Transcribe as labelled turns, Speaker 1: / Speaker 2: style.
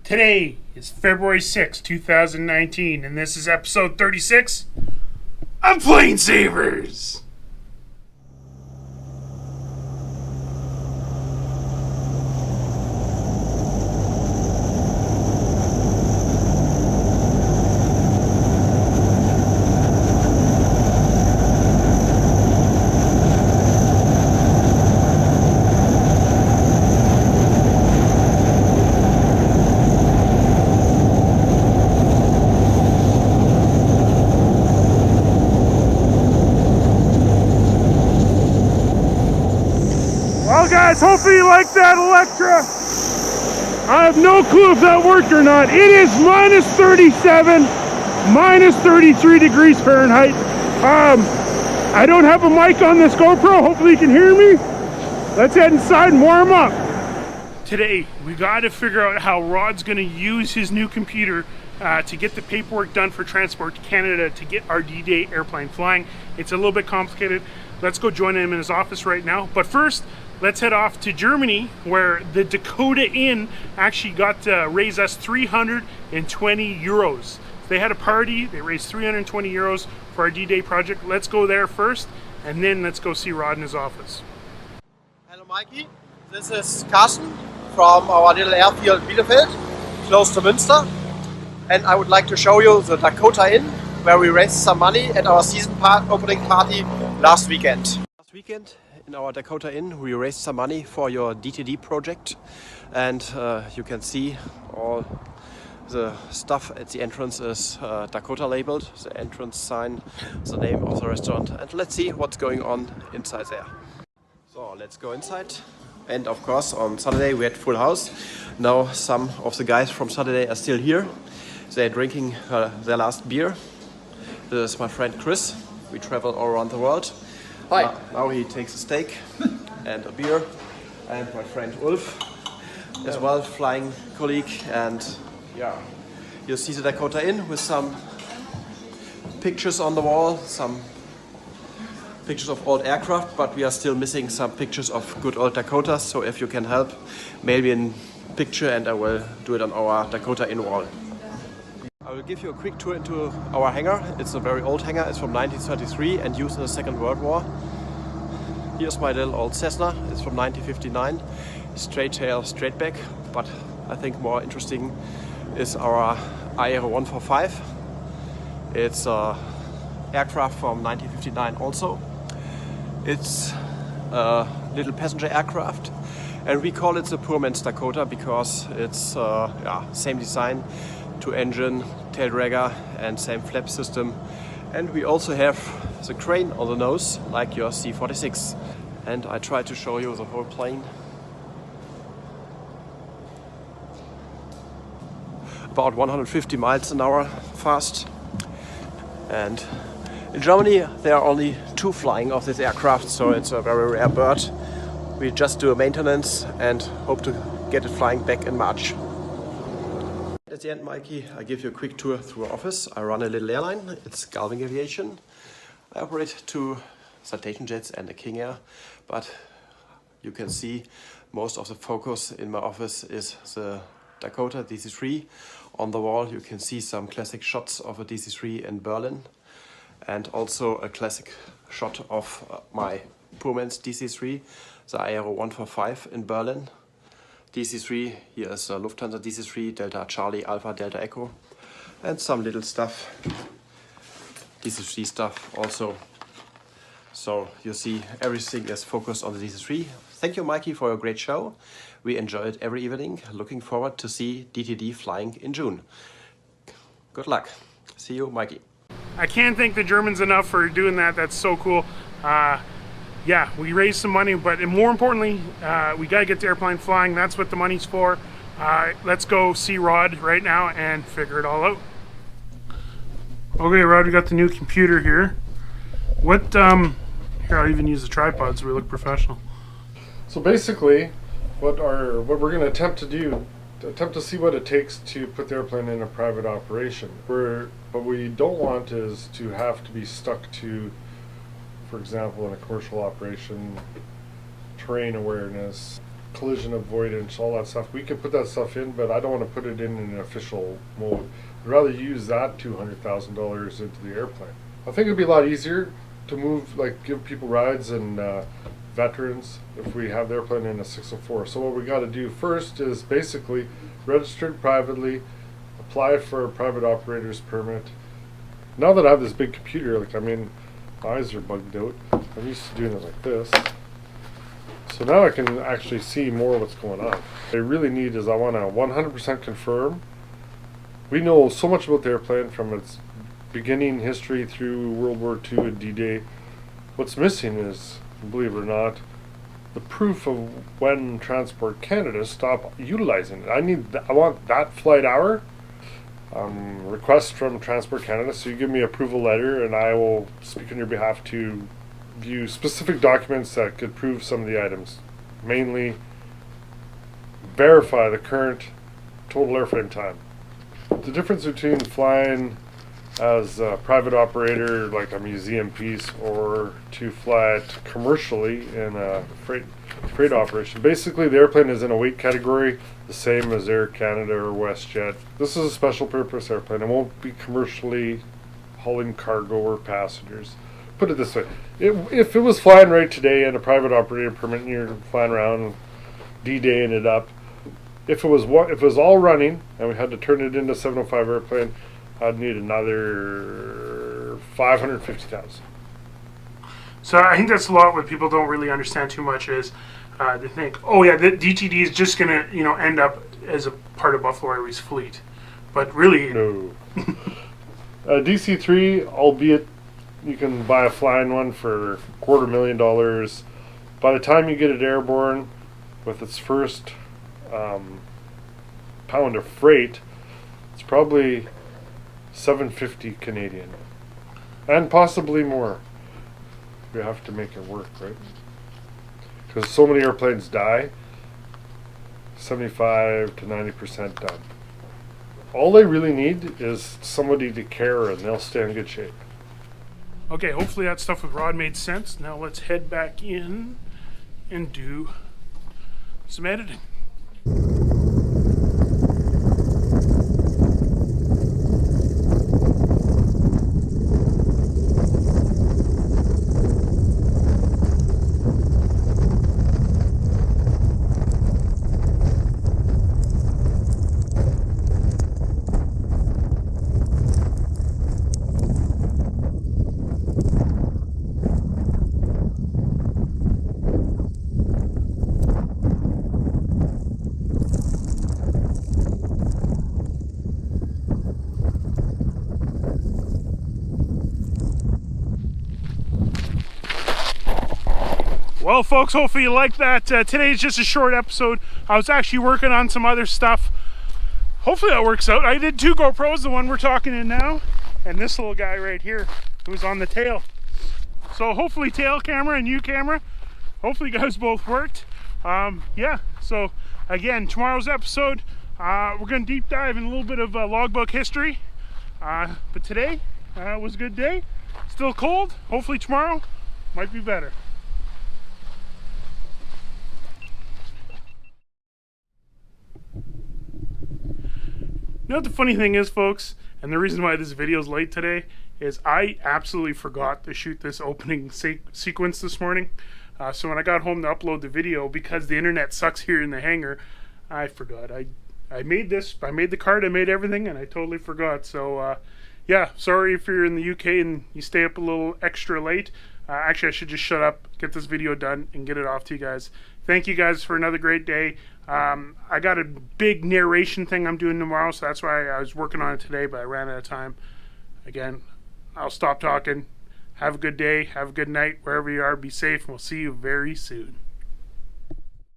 Speaker 1: Today is February 6, 2019, and this is episode 36 of PlaneSavers. Well guys, hopefully you like that Electra. I have no clue if that worked or not. It is minus 37, minus 33 degrees Fahrenheit. I don't have a mic on this GoPro. Hopefully you can hear me. Let's head inside and warm up. Today, we got to figure out how Rod's going to use his new computer to get the paperwork done for Transport Canada to get our D-Day airplane flying. It's a little bit complicated. Let's go join him in his office right now. But first, let's head off to Germany, where the Dakota Inn actually got to raise us 320 euros. They had a party, they raised 320 euros for our D-Day project. Let's go there first, and then let's go see Rod in his office.
Speaker 2: Hello Mikey, this is Carsten from our little airfield Bielefeld, close to Münster. And I would like to show you the Dakota Inn, where we raised some money at our season opening party last weekend. Last weekend in our Dakota Inn we raised some money for your DTD project, and you can see all the stuff at the entrance is Dakota labeled, the entrance sign, the name of the restaurant, and let's see what's going on inside there. So let's go inside. And of course on Saturday we had full house. Now some of the guys from Saturday are still here. They're drinking their last beer. This is my friend Chris. We travel all around the world.
Speaker 3: Hi.
Speaker 2: Now he takes a steak and a beer. And my friend Ulf as well, flying colleague. And yeah, you see the Dakota Inn with some pictures on the wall, some pictures of old aircraft, but we are still missing some pictures of good old Dakotas. So if you can help, maybe a picture, and I will do it on our Dakota Inn wall. I will give you a quick tour into our hangar. It's a very old hangar. It's from 1933 and used in the Second World War. Here's my little old Cessna. It's from 1959. Straight tail, straight back. But I think more interesting is our Aero 145. It's an aircraft from 1959 also. It's a little passenger aircraft. And we call it the poor man's Dakota because it's same design. Two engine, tail dragger, and same flap system. And we also have the crane on the nose, like your C46. And I try to show you the whole plane. About 150 miles an hour fast. And in Germany there are only two flying of this aircraft, so it's a very rare bird. We just do a maintenance and hope to get it flying back in March. At the end, Mikey, I give you a quick tour through our office. I run a little airline. It's Galvin Aviation. I operate two Citation jets and a King Air, but you can see most of the focus in my office is the Dakota DC-3. On the wall you can see some classic shots of a DC-3 in Berlin, and also a classic shot of my poor man's DC-3, the Aero 145 in Berlin. DC-3, here is a Lufthansa DC-3, Delta Charlie, Alpha, Delta Echo, and some little stuff, DC-3 stuff also. So you see everything is focused on the DC-3. Thank you Mikey for your great show. We enjoy it every evening. Looking forward to see DTD flying in June. Good luck. See you Mikey.
Speaker 1: I can't thank the Germans enough for doing that. That's so cool. Yeah, we raised some money, but more importantly, we got to get the airplane flying. That's what the money's for. Let's go see Rod right now and figure it all out. Okay, Rod, we got the new computer here. What, here, I'll even use the tripod so we look professional.
Speaker 3: So basically, what we're going to attempt to see what it takes to put the airplane in a private operation. What we don't want is to have to be stuck to, for example, in a commercial operation, terrain awareness, collision avoidance, all that stuff. We could put that stuff in, but I don't want to put it in an official mode. I'd rather use that $200,000 into the airplane. I think it'd be a lot easier to move, like give people rides and veterans if we have the airplane in a 604. So what we got to do first is basically register it privately, apply for a private operator's permit. Now that I have this big computer, like, I mean, my eyes are bugged out. I'm used to doing it like this. So now I can actually see more of what's going on. What I really need is I want to 100% confirm. We know so much about the airplane from its beginning history through World War II and D-Day. What's missing is, believe it or not, the proof of when Transport Canada stopped utilizing it. I want that flight hour request from Transport Canada. So you give me an approval letter, and I will speak on your behalf to view specific documents that could prove some of the items. Mainly, verify the current total airframe time. The difference between flying as a private operator, like a museum piece, or to fly it commercially in a freight operation. Basically, the airplane is in a weight category the same as Air Canada or WestJet. This is a special purpose airplane. It won't be commercially hauling cargo or passengers. Put it this way, if it was flying right today in a private operator permit and you're flying around D-Daying it up, if it was all running and we had to turn it into a 705 airplane, I'd need another $550,000.
Speaker 1: So I think that's a lot what people don't really understand too much is they think, oh yeah, the DTD is just gonna end up as a part of Buffalo Airways fleet, but really
Speaker 3: no. DC-3, albeit you can buy a flying one for $250,000. By the time you get it airborne with its first pound of freight, it's probably $750 Canadian, and possibly more. We have to make it work, right? Because so many airplanes die. 75 to 90% done. All they really need is somebody to care, and they'll stay in good shape.
Speaker 1: Okay, hopefully that stuff with Rod made sense. Now let's head back in and do some editing. Well, folks, hopefully you like that. Today's just a short episode. I was actually working on some other stuff. Hopefully that works out. I did 2 GoPros, the one we're talking in now, and this little guy right here who's on the tail. So hopefully tail camera and U camera, hopefully you guys both worked. Yeah, so again, tomorrow's episode, we're going to deep dive in a little bit of logbook history. But today was a good day. Still cold. Hopefully tomorrow might be better. You know what the funny thing is, folks, and the reason why this video is late today is I absolutely forgot to shoot this opening sequence this morning. So when I got home to upload the video, because the internet sucks here in the hangar, I forgot. I made the card, I made everything, and I totally forgot. So yeah, sorry if you're in the UK and you stay up a little extra late. Actually, I should just shut up, get this video done, and get it off to you guys. Thank you guys for another great day. I got a big narration thing I'm doing tomorrow, so that's why I was working on it today, but I ran out of time. Again, I'll stop talking. Have a good day. Have a good night. Wherever you are, be safe, and we'll see you very soon.